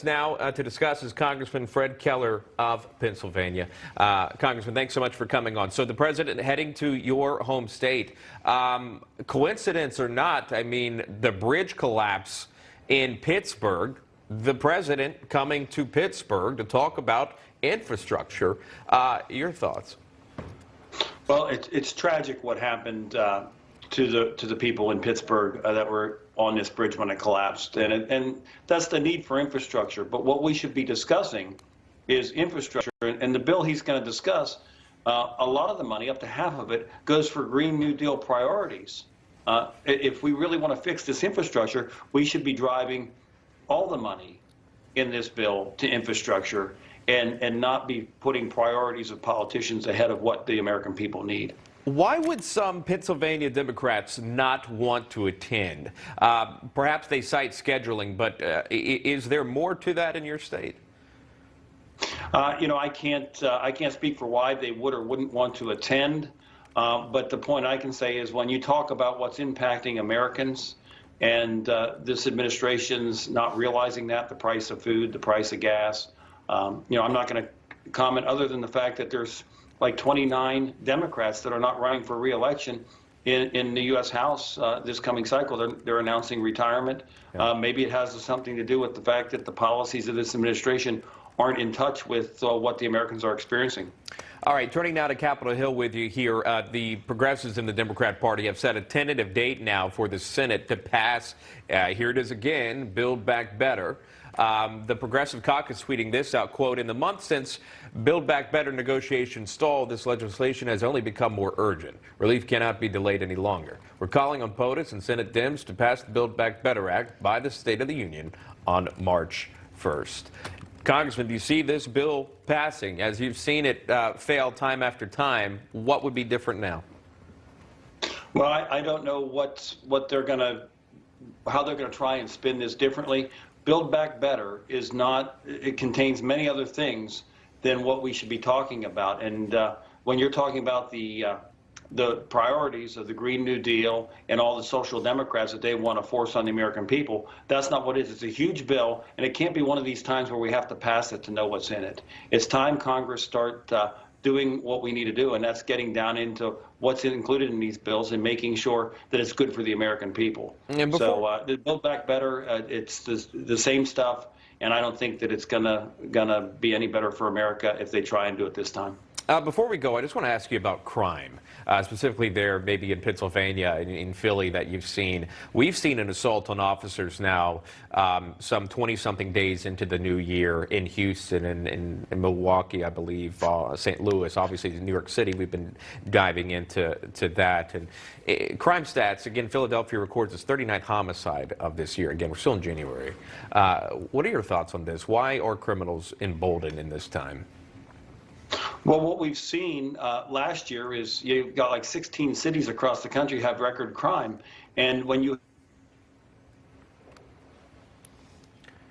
us now to discuss is Congressman Fred Keller of Pennsylvania. Congressman, thanks so much for coming on. So the president heading to your home state. Coincidence or not, I mean, the bridge collapse in Pittsburgh, the president coming to Pittsburgh to talk about infrastructure. Your thoughts? Well, it's tragic what happened to the people in Pittsburgh that were on this bridge when it collapsed, and that's the need for infrastructure. But what we should be discussing is infrastructure, and the bill he's going to discuss, a lot of the money, up to half of it, goes for Green New Deal priorities. If we really want to fix this infrastructure, we should be driving all the money in this bill to infrastructure and not be putting priorities of politicians ahead of what the American people need. Why would some Pennsylvania Democrats not want to attend? Perhaps they cite scheduling, but is there more to that in your state? You know, I can't speak for why they would or wouldn't want to attend. But the point I can say is when you talk about what's impacting Americans, and this administration's not realizing that, the price of food, the price of gas, you know, I'm not going to comment other than the fact that there's like 29 Democrats that are not running for re-election in the U.S. House this coming cycle. They're announcing retirement. Yeah. Maybe it has something to do with the fact that the policies of this administration aren't in touch with what the Americans are experiencing. All right, turning now to Capitol Hill with you here. The progressives in the Democrat Party have set a tentative date now for the Senate to pass, here it is again, Build Back Better. The Progressive Caucus tweeting this out, quote, "In the month since Build Back Better negotiations stalled, this legislation has only become more urgent. Relief cannot be delayed any longer. We're calling on POTUS and Senate Dems to pass the Build Back Better Act by the State of the Union on March 1st. Congressman, do you see this bill passing? As you've seen it fail time after time, what would be different now? Well, I don't know how they're gonna try and spin this differently. Build Back Better is not, it contains many other things than what we should be talking about. And when you're talking about the priorities of the Green New Deal and all the social democrats that they want to force on the American people, that's not what it is. It's a huge bill, and it can't be one of these times where we have to pass it to know what's in it. It's time Congress start doing what we need to do, and that's getting down into what's included in these bills and making sure that it's good for the American people. So the Build Back Better, it's the same stuff, and I don't think that it's gonna be any better for America if they try and do it this time. Before we go, I just want to ask you about crime, specifically there maybe in Pennsylvania, in Philly, that you've seen. We've seen an assault on officers now some 20-something days into the new year in Houston and in Milwaukee, I believe, St. Louis, obviously New York City. We've been diving into that. And crime stats, again, Philadelphia records its 39th homicide of this year. Again, we're still in January. What are your thoughts on this? Why are criminals emboldened in this time? Well, what we've seen last year is you've got like 16 cities across the country have record crime. And when you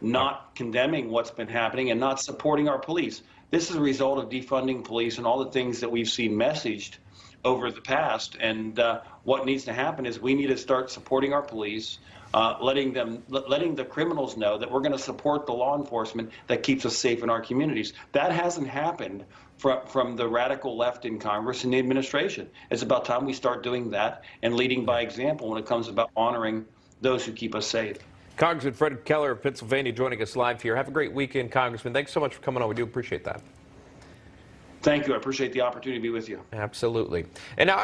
not condemning what's been happening and not supporting our police, this is a result of defunding police and all the things that we've seen messaged over the past. And what needs to happen is we need to start supporting our police, letting the criminals know that we're going to support the law enforcement that keeps us safe in our communities. That hasn't happened from the radical left in Congress and the administration. It's about time we start doing that and leading by example when it comes about honoring those who keep us safe. Congressman Fred Keller of Pennsylvania joining us live here. Have a great weekend, Congressman. Thanks so much for coming on. We do appreciate that. Thank you. I appreciate the opportunity to be with you. Absolutely. And now,